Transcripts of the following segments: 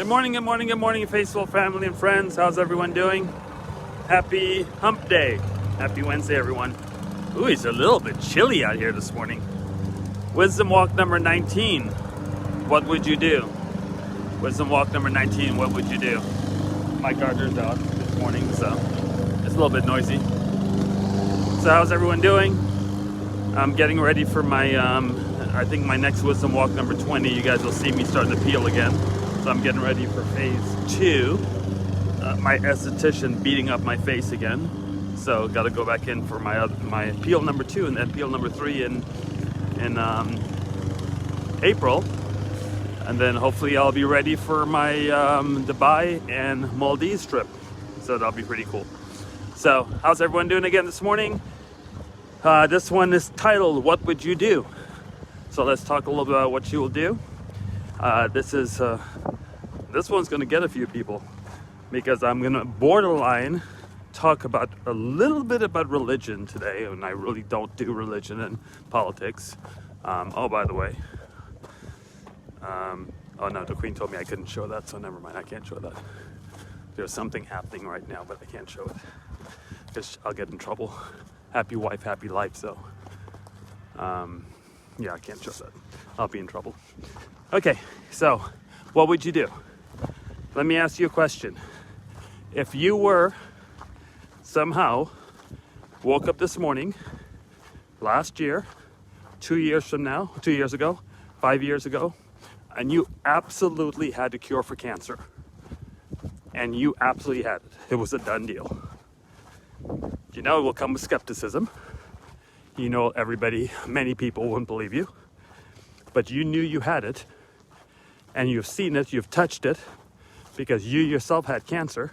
Good morning, good morning, good morning, faithful family and friends. How's everyone doing? Happy hump day. Happy Wednesday, everyone. Ooh, it's a little bit chilly out here this morning. Wisdom walk number 19. What would you do? Wisdom walk number 19. What would you do? My gardener's out this morning, so it's a little bit noisy. So how's everyone doing? I'm getting ready for my, I think my next wisdom walk number 20. You guys will see me starting to peel again. So I'm getting ready for phase 2. My esthetician beating up my face again. So got to go back in for my peel number 2 and then peel number 3 in April. And then hopefully I'll be ready for my Dubai and Maldives trip. So that'll be pretty cool. So how's everyone doing again this morning? This one is titled, What Would You Do? So let's talk a little bit about what you will do. This one's going to get a few people because I'm going to borderline talk about a little bit about religion today, and I really don't do religion and politics. Oh, by the way, oh no, the Queen told me I couldn't show that, so never mind, I can't show that. There's something happening right now, but I can't show it because I'll get in trouble. Happy wife, happy life, so yeah, I can't show that. I'll be in trouble. Okay, so what would you do? Let me ask you a question. If you were somehow woke up this morning, last year, 2 years from now, 2 years ago, 5 years ago, and you absolutely had a cure for cancer, and you absolutely had it. It was a done deal. You know, it will come with skepticism. You know, many people wouldn't believe you, but you knew you had it, and you've seen it, you've touched it, because you yourself had cancer,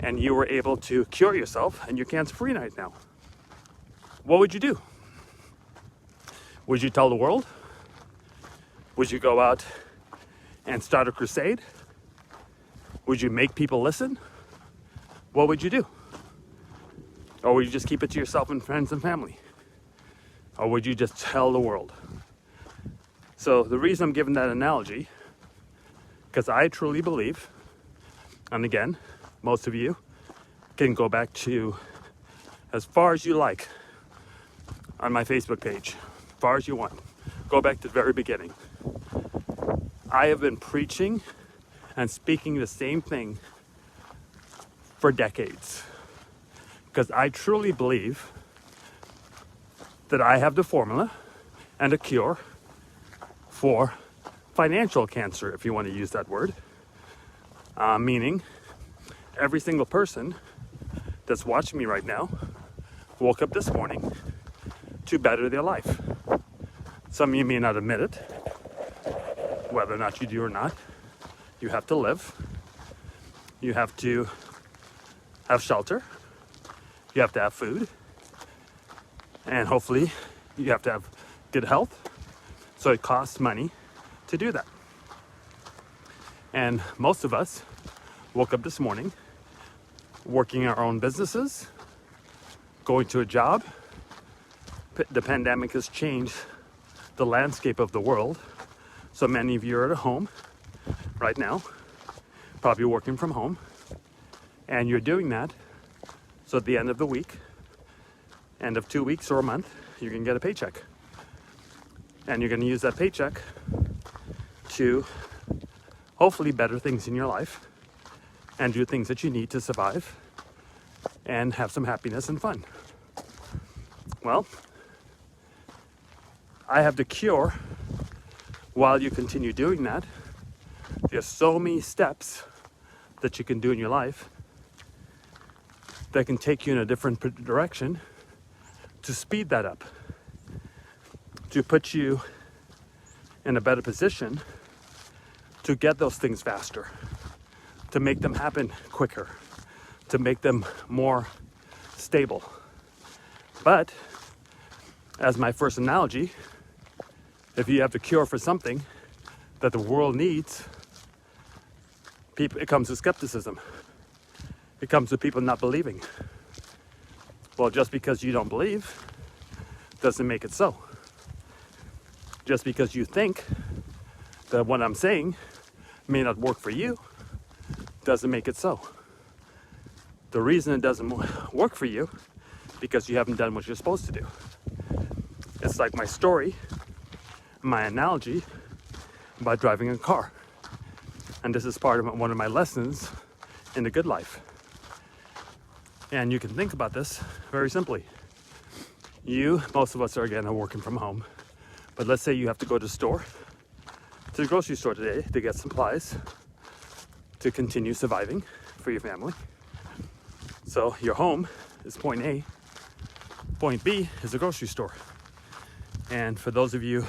and you were able to cure yourself, and you're cancer-free right now. What would you do? Would you tell the world? Would you go out and start a crusade? Would you make people listen? What would you do? Or would you just keep it to yourself and friends and family? Or would you just tell the world? So the reason I'm giving that analogy, because I truly believe, and again, most of you can go back to as far as you like on my Facebook page, as far as you want. Go back to the very beginning. I have been preaching and speaking the same thing for decades, because I truly believe that I have the formula and a cure for financial cancer, if you want to use that word, meaning every single person that's watching me right now woke up this morning to better their life. Some of you may not admit it, whether or not you do or not. You have to live. You have to have shelter. You have to have food. And hopefully you have to have good health. So it costs money to do that. And most of us woke up this morning working our own businesses, going to a job. The pandemic has changed the landscape of the world. So many of you are at home right now, probably working from home, and you're doing that. So at the end of the week, end of 2 weeks or a month, you can get a paycheck. And you're going to use that paycheck to hopefully better things in your life and do things that you need to survive and have some happiness and fun. Well, I have the cure while you continue doing that. There's so many steps that you can do in your life that can take you in a different direction to speed that up, to put you in a better position to get those things faster, to make them happen quicker, to make them more stable. But as my first analogy, if you have the cure for something that the world needs, it comes to skepticism. It comes to people not believing. Well, just because you don't believe doesn't make it so. Just because you think that what I'm saying may not work for you doesn't make it so. The reason it doesn't work for you because you haven't done what you're supposed to do. It's like my story, my analogy about driving a car. And this is part of one of my lessons in the good life. And you can think about this very simply. Most of us are working from home. But let's say you have to go to the grocery store today to get supplies to continue surviving for your family. So your home is point A, point B is the grocery store. And for those of you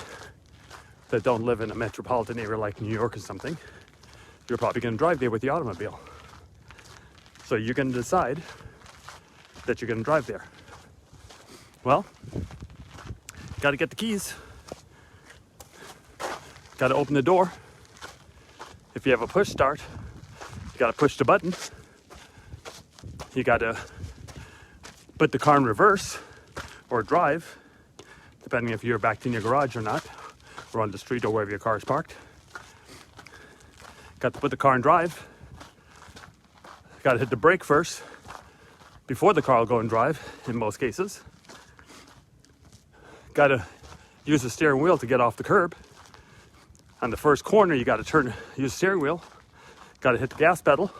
that don't live in a metropolitan area like New York or something, you're probably going to drive there with the automobile. So you're going to decide that you're going to drive there. Well, got to get the keys. Got to open the door. If you have a push start, you got to push the button. You got to put the car in reverse or drive, depending if you're backed in your garage or not, or on the street or wherever your car is parked. Got to put the car in drive. Got to hit the brake first before the car will go in drive in most cases. Got to use the steering wheel to get off the curb. On the first corner, you got to use the steering wheel. Got to hit the gas pedal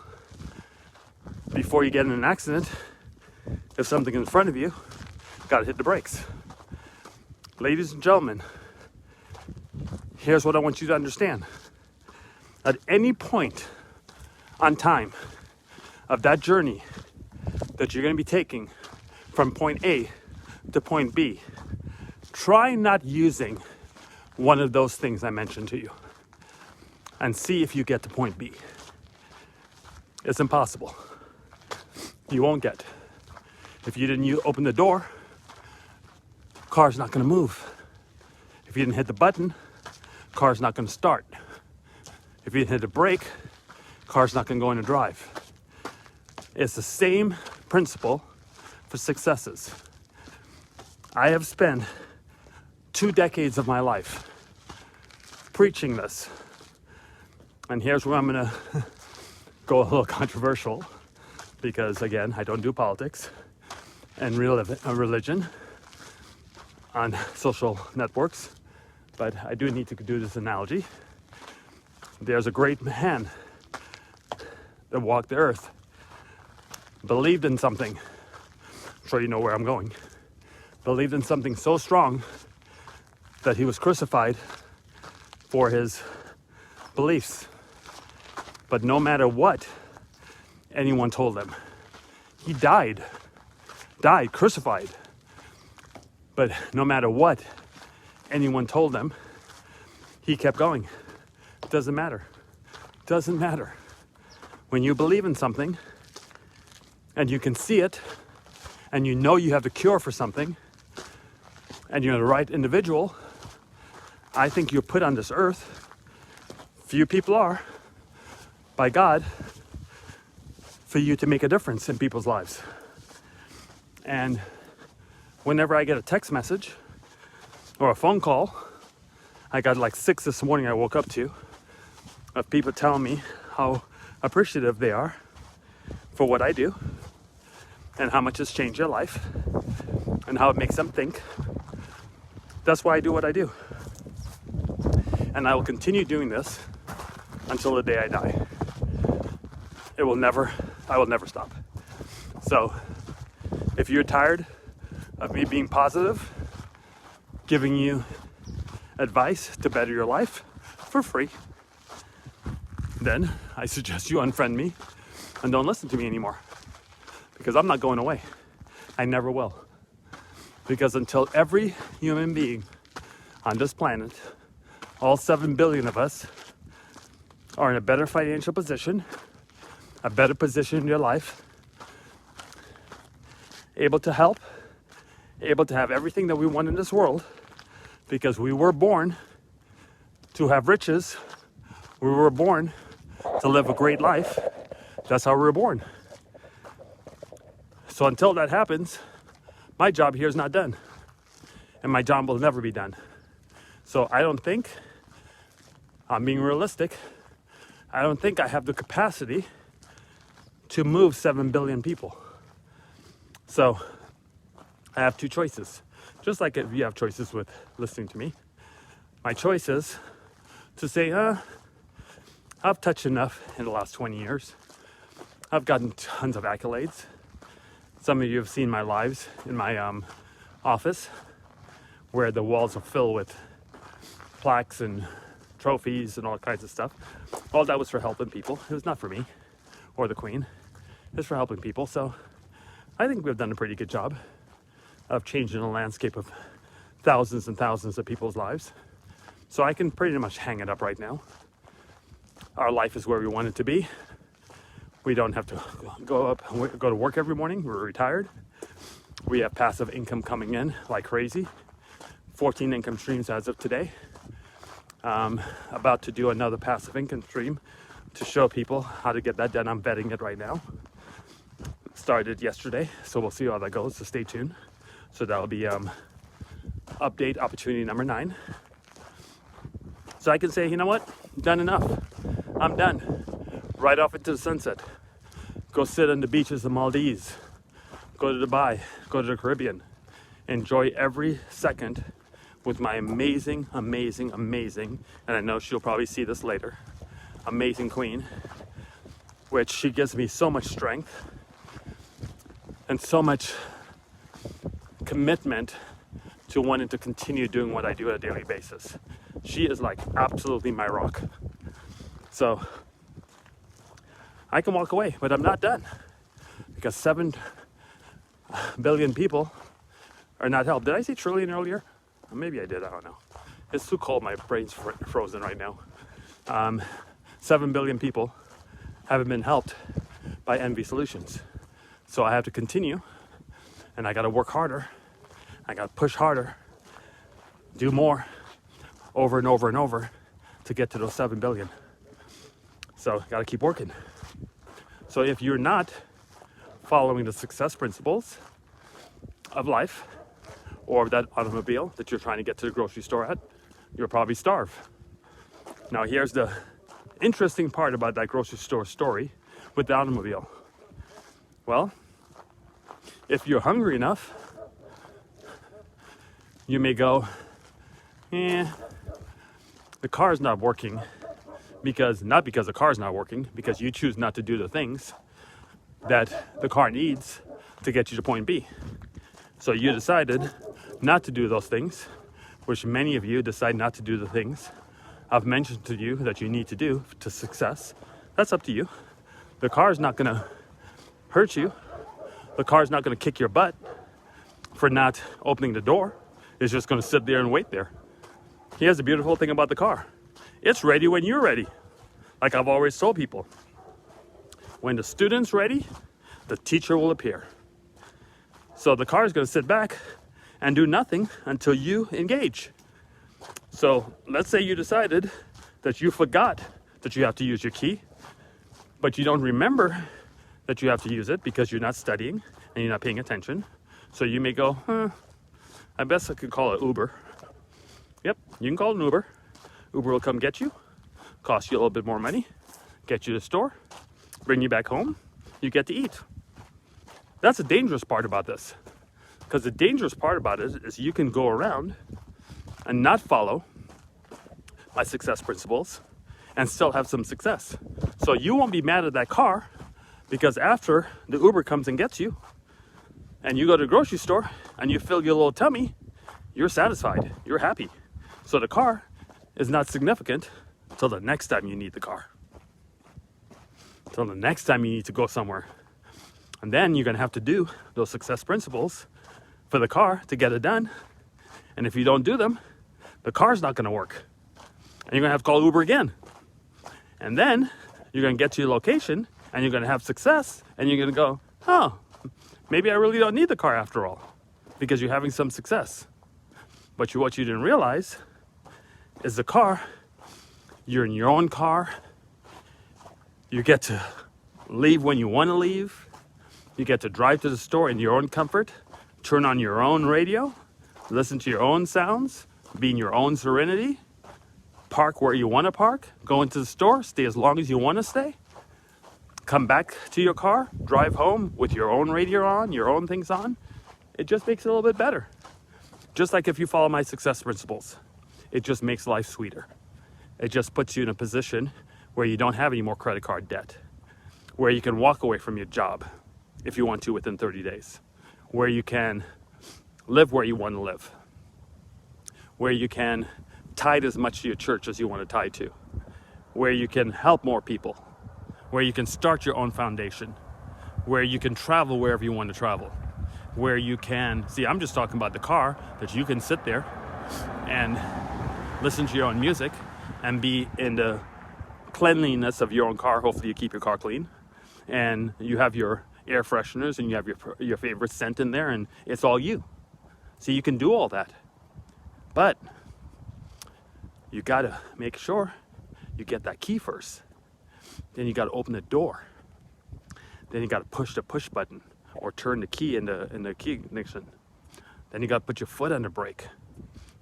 before you get in an accident. If something in front of you, got to hit the brakes. Ladies and gentlemen, here's what I want you to understand. At any point on time of that journey that you're going to be taking from point A to point B, try not using one of those things I mentioned to you and see if you get to point B. It's impossible. You won't get. If you didn't open the door, car's not going to move. If you didn't hit the button, car's not going to start. If you didn't hit the brake, car's not going to go into drive. It's the same principle for successes. I have spent 2 decades of my life preaching this. And here's where I'm going to go a little controversial because, again, I don't do politics and religion on social networks, but I do need to do this analogy. There's a great man that walked the earth, believed in something. I'm sure you know where I'm going. Believed in something so strong that he was crucified for his beliefs. But no matter what anyone told him, he died, crucified. But no matter what anyone told him, he kept going. It doesn't matter. Doesn't matter. When you believe in something and you can see it and you know you have the cure for something and you're the right individual, I think you're put on this earth, few people are, by God, for you to make a difference in people's lives. And whenever I get a text message or a phone call, I got like 6 this morning I woke up to, of people telling me how appreciative they are for what I do and how much it's changed their life and how it makes them think. That's why I do what I do. And I will continue doing this until the day I die. I will never stop. So if you're tired of me being positive, giving you advice to better your life for free, then I suggest you unfriend me and don't listen to me anymore. Because I'm not going away. I never will. Because until every human being on this planet, all 7 billion of us, are in a better financial position, a better position in your life, able to help, able to have everything that we want in this world, because we were born to have riches, we were born to live a great life. That's how we were born. So until that happens, my job here is not done. And my job will never be done. So I don't think, I'm being realistic, I don't think I have the capacity to move 7 billion people. So I have two choices. Just like if you have choices with listening to me. My choice is to say, I've touched enough in the last 20 years. I've gotten tons of accolades. Some of you have seen my lives in my office, where the walls are filled with plaques and trophies and all kinds of stuff. All that was for helping people. It was not for me or the Queen. It was for helping people. So I think we've done a pretty good job of changing the landscape of thousands and thousands of people's lives. So I can pretty much hang it up right now. Our life is where we want it to be. We don't have to go to work every morning. We're retired. We have passive income coming in like crazy. 14 income streams as of today. About to do another passive income stream to show people how to get that done. I'm betting it right now. Started yesterday, so we'll see how that goes. So stay tuned. So that'll be update opportunity number 9. So I can say, you know what? Done enough. I'm done. Right off into the sunset. Go sit on the beaches of Maldives. Go to Dubai. Go to the Caribbean. Enjoy every second with my amazing, amazing, amazing, and I know she'll probably see this later, amazing Queen, which she gives me so much strength and so much commitment to wanting to continue doing what I do on a daily basis. She is like absolutely my rock. So I can walk away, but I'm not done, because 7 billion people are not helped. Did I say trillion earlier? Maybe I did, I don't know. It's too cold, my brain's frozen right now. 7 billion people haven't been helped by Envy Solutions. So I have to continue, and I gotta work harder. I gotta push harder, do more, over and over and over to get to those 7 billion. So gotta keep working. So if you're not following the success principles of life, or that automobile that you're trying to get to the grocery store at, you'll probably starve. Now here's the interesting part about that grocery store story with the automobile. Well, if you're hungry enough, you may go, the car's not working, not because the car's not working, because you choose not to do the things that the car needs to get you to point B. So you decided not to do those things, which many of you decide not to do the things I've mentioned to you that you need to do to success. That's up to you. The car's not gonna hurt you. The car's not gonna kick your butt for not opening the door. It's just gonna sit there and wait there. Here's the beautiful thing about the car. It's ready when you're ready. Like I've always told people, when the student's ready, the teacher will appear. So the car is going to sit back and do nothing until you engage. So let's say you decided that you forgot that you have to use your key, but you don't remember that you have to use it because you're not studying and you're not paying attention. So you may go, I guess I could call it Uber. Yep, you can call it an Uber. Uber will come get you, cost you a little bit more money, get you to the store, bring you back home, you get to eat. That's the dangerous part about this. Because the dangerous part about it is you can go around and not follow my success principles and still have some success. So you won't be mad at that car, because after the Uber comes and gets you and you go to the grocery store and you fill your little tummy, you're satisfied, you're happy. So the car is not significant until the next time you need the car. Until the next time you need to go somewhere. And then you're gonna have to do those success principles for the car to get it done. And if you don't do them, the car's not gonna work. And you're gonna have to call Uber again. And then you're gonna get to your location and you're gonna have success and you're gonna go, oh, maybe I really don't need the car after all, because you're having some success. But what you didn't realize is the car, you're in your own car. You get to leave when you want to leave. You get to drive to the store in your own comfort, turn on your own radio, listen to your own sounds, be in your own serenity, park where you want to park, go into the store, stay as long as you want to stay, come back to your car, drive home with your own radio on, your own things on. It just makes it a little bit better. Just like if you follow my success principles, it just makes life sweeter. It just puts you in a position where you don't have any more credit card debt, where you can walk away from your job if you want to within 30 days, where you can live where you want to live, where you can tithe as much to your church as you want to tithe to, where you can help more people, where you can start your own foundation, where you can travel wherever you want to travel, where you can, see, I'm just talking about the car, that you can sit there and listen to your own music and be in the cleanliness of your own car. Hopefully you keep your car clean, and you have your air fresheners and you have your favorite scent in there, and it's all you. So you can do all that, but you gotta make sure you get that key first. Then you gotta open the door. Then you gotta push the push button or turn the key in the key ignition. Then you gotta put your foot on the brake.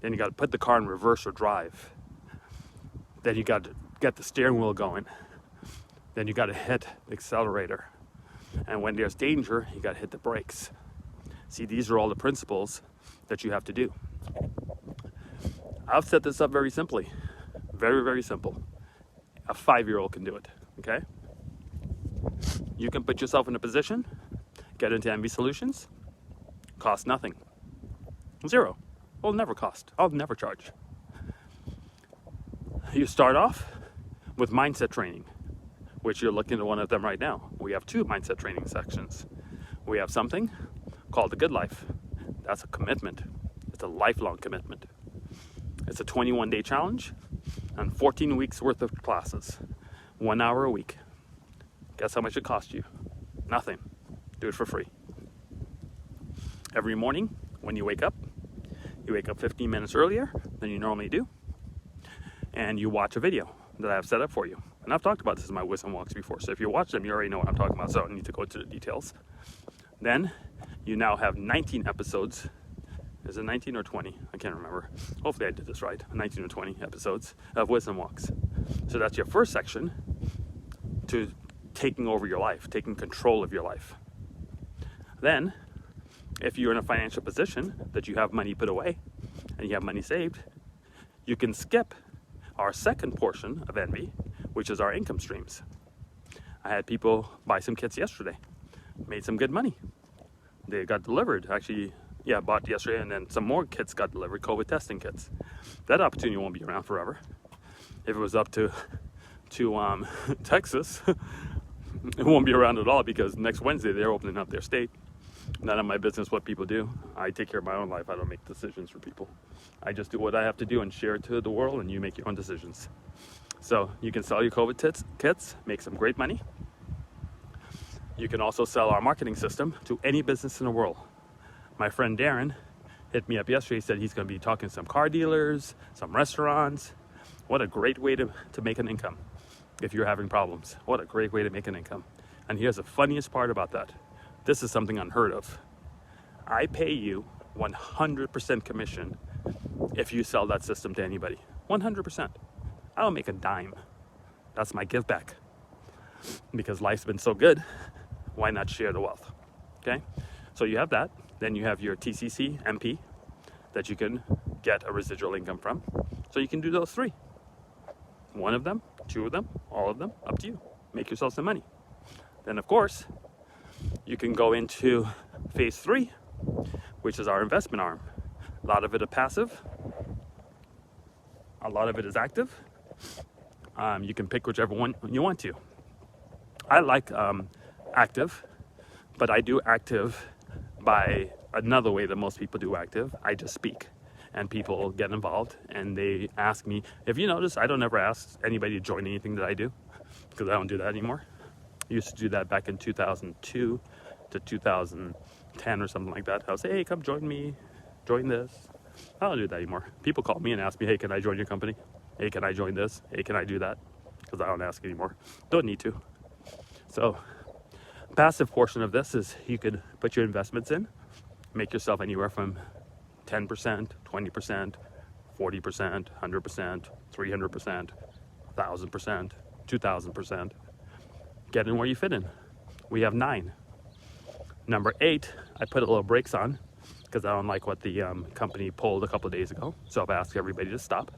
Then you gotta put the car in reverse or drive. Then you gotta get the steering wheel going. Then you gotta hit the accelerator. And when there's danger, you gotta hit the brakes. See, these are all the principles that you have to do. I've set this up very simply. Very, very simple. A 5-year-old can do it, okay? You can put yourself in a position, get into MV Solutions, cost nothing. Zero. Will never cost. I'll never charge. You start off with mindset training, which you're looking at one of them right now. We have 2 mindset training sections. We have something called the Good Life. That's a commitment. It's a lifelong commitment. It's a 21-day challenge and 14 weeks worth of classes, 1 hour a week. Guess how much it costs you? Nothing. Do it for free. Every morning when you wake up 15 minutes earlier than you normally do, and you watch a video that I have set up for you. And I've talked about this in my Wisdom Walks before, so if you watch them, you already know what I'm talking about, so I don't need to go into the details. Then you now have 19 episodes. Is it 19 or 20? I can't remember. Hopefully I did this right. 19 or 20 episodes of Wisdom Walks. So that's your first section to taking over your life, taking control of your life. Then, if you're in a financial position that you have money put away and you have money saved, you can skip our second portion of Envy, which is our income streams. I had people buy some kits yesterday, made some good money. They got delivered, actually, yeah, bought yesterday, and then some more kits got delivered, COVID testing kits. That opportunity won't be around forever. If it was up to Texas, it won't be around at all, because next Wednesday they're opening up their state. None of my business what people do. I take care of my own life. I don't make decisions for people. I just do what I have to do and share it to the world, and you make your own decisions. So you can sell your COVID kits, make some great money. You can also sell our marketing system to any business in the world. My friend Darren hit me up yesterday. He said he's going to be talking to some car dealers, some restaurants. What a great way to make an income if you're having problems. What a great way to make an income. And here's the funniest part about that. This is something unheard of. I pay you 100% commission if you sell that system to anybody. 100%. I don't make a dime. That's my give back. Because life's been so good, why not share the wealth? Okay? So you have that. Then you have your TCC MP that you can get a residual income from. So you can do those 3. One of them, 2 of them, all of them, up to you. Make yourself some money. Then, of course, you can go into phase 3, which is our investment arm. A lot of it is passive. A lot of it is active. You can pick whichever one you want to. I like active, but I do active by another way that most people do active. I just speak, and people get involved, and they ask me. If you notice, I don't ever ask anybody to join anything that I do, because I don't do that anymore. I used to do that back in 2002 to 2010 or something like that. I would say, hey, come join me, join this. I don't do that anymore. People call me and ask me, hey, can I join your company? Hey, can I join this? Hey, can I do that? Because I don't ask anymore. Don't need to. So, passive portion of this is you could put your investments in, make yourself anywhere from 10%, 20%, 40%, 100%, 300%, 1,000%, 2,000%. Get in where you fit in. We have 9. Number 8, I put a little brakes on because I don't like what the company pulled a couple of days ago. So I've asked everybody to stop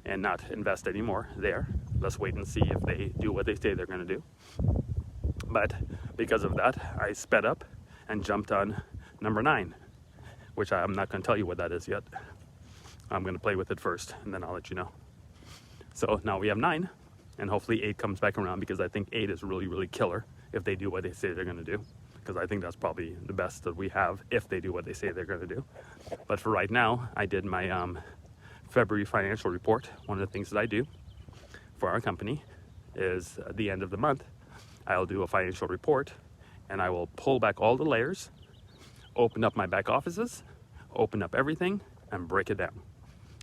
and not invest anymore there. Let's wait and see if they do what they say they're going to do. But because of that, I sped up and jumped on number 9, which I'm not going to tell you what that is yet. I'm going to play with it first, and then I'll let you know. So now we have 9, and hopefully 8 comes back around, because I think 8 is really, really killer if they do what they say they're going to do. Because I think that's probably the best that we have if they do what they say they're going to do. But for right now, I did my February financial report. One of the things that I do for our company is at the end of the month, I'll do a financial report, and I will pull back all the layers, open up my back offices, open up everything, and break it down.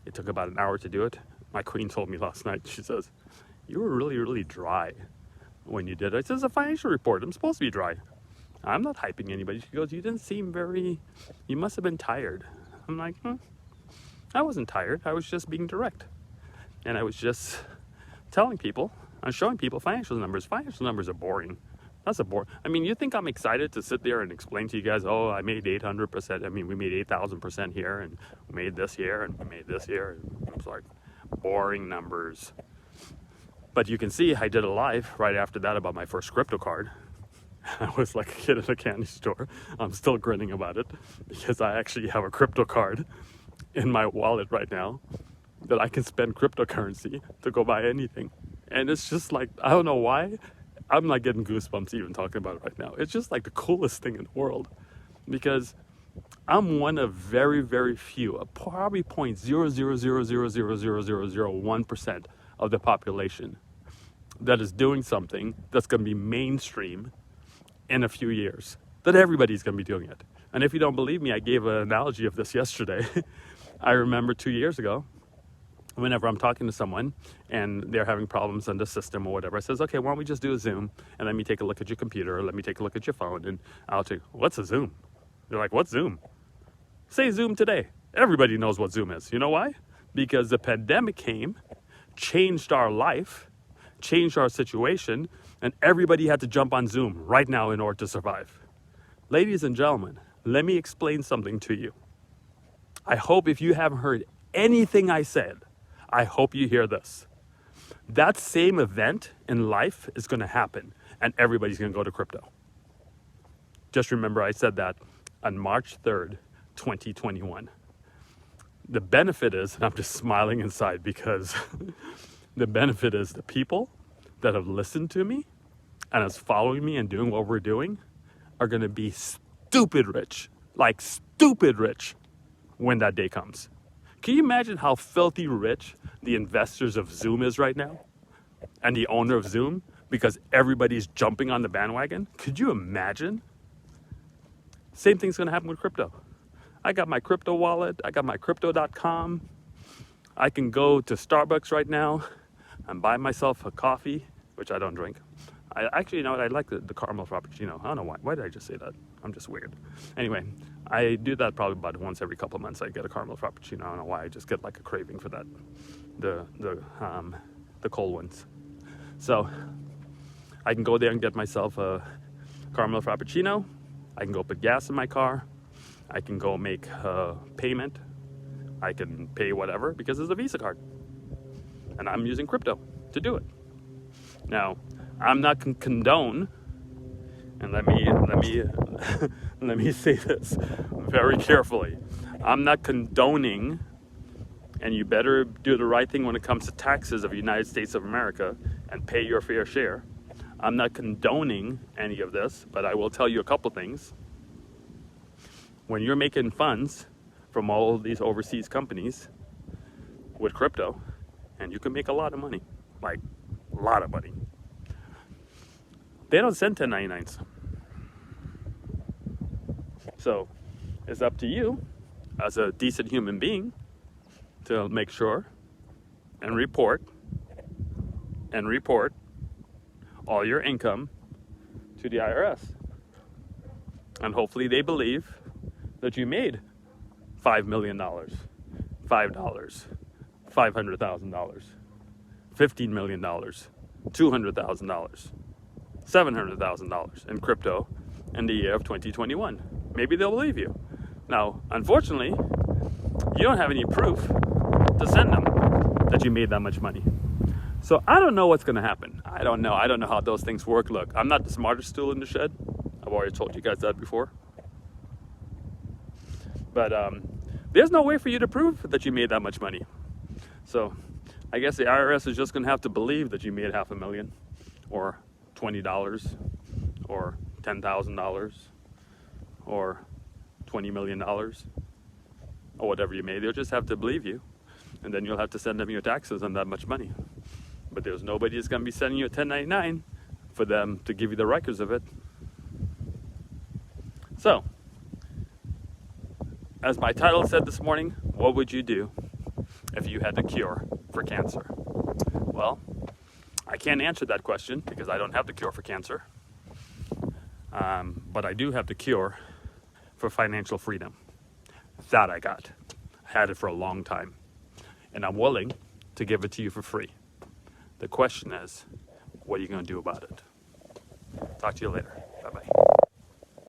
It took about an hour to do it. My queen told me last night, she says, "You were really, really dry when you did it." I said, "It's a financial report. I'm supposed to be dry. I'm not hyping anybody." She goes, "You didn't seem you must have been tired." I'm like, I wasn't tired. I was just being direct. And I was just telling people, I'm showing people financial numbers. Financial numbers are boring. That's a bore. I mean, you think I'm excited to sit there and explain to you guys, oh, I made 800%. I mean, we made 8,000% here, and we made this here, and we made this here. And it's like boring numbers. But you can see I did a live right after that about my first crypto card. I was like a kid at a candy store. I'm still grinning about it because I actually have a crypto card in my wallet right now that I can spend cryptocurrency to go buy anything. And it's just like, I don't know why, I'm like getting goosebumps even talking about it right now. It's just like the coolest thing in the world, because I'm one of very, very few, probably 0.000000001% of the population that is doing something that's going to be mainstream in a few years, that everybody's going to be doing it. And if you don't believe me, I gave an analogy of this yesterday. I remember 2 years ago, whenever I'm talking to someone and they're having problems on the system or whatever, I says, okay, why don't we just do a Zoom, and let me take a look at your computer, or let me take a look at your phone, and I'll take, what's a Zoom? They're like, what's Zoom? Say Zoom today. Everybody knows what Zoom is. You know why? Because the pandemic came, changed our life, changed our situation, and everybody had to jump on Zoom right now in order to survive. Ladies and gentlemen, let me explain something to you. I hope if you haven't heard anything I said, I hope you hear this. That same event in life is going to happen, and everybody's going to go to crypto. Just remember I said that on March 3rd, 2021. The benefit is, and I'm just smiling inside because the benefit is the people that have listened to me and is following me and doing what we're doing are going to be stupid rich, like stupid rich, when that day comes. Can you imagine how filthy rich the investors of Zoom is right now? And the owner of Zoom? Because everybody's jumping on the bandwagon? Could you imagine? Same thing's going to happen with crypto. I got my crypto wallet. I got my crypto.com. I can go to Starbucks right now and buy myself a coffee, which I don't drink. I actually, you know what, I like the caramel frappuccino. I don't know why. Why did I just say that? I'm just weird. Anyway, I do that probably about once every couple of months. I get a caramel frappuccino. I don't know why. I just get like a craving for that. The cold ones. So I can go there and get myself a caramel frappuccino. I can go put gas in my car. I can go make a payment. I can pay whatever because it's a Visa card. And I'm using crypto to do it. Now, I'm not condone, and let me let me say this very carefully. I'm not condoning, and you better do the right thing when it comes to taxes of the United States of America and pay your fair share. I'm not condoning any of this, but I will tell you a couple things. When you're making funds from all of these overseas companies with crypto, and you can make a lot of money, like a lot of money. They don't send 1099s. So it's up to you as a decent human being to make sure and report all your income to the IRS. And hopefully they believe that you made $5 million, $5, $500,000, $15 million, $200,000, $700,000 in crypto in the year of 2021. Maybe they'll believe you. Now, unfortunately, you don't have any proof to send them that you made that much money. So I don't know what's going to happen. I don't know how those things work. Look, I'm not the smartest tool in the shed. I've already told you guys that before. But there's no way for you to prove that you made that much money. So I guess the IRS is just going to have to believe that you made $500,000 or $20 or $10,000 or $20 million or whatever you made. They'll just have to believe you, and then you'll have to send them your taxes on that much money. But there's nobody that's going to be sending you a 1099 for them to give you the records of it. So, as my title said this morning, what would you do if you had the cure for cancer? Well, I can't answer that question because I don't have the cure for cancer. But I do have the cure for financial freedom. That I got. I had it for a long time. And I'm willing to give it to you for free. The question is, what are you going to do about it? Talk to you later. Bye-bye.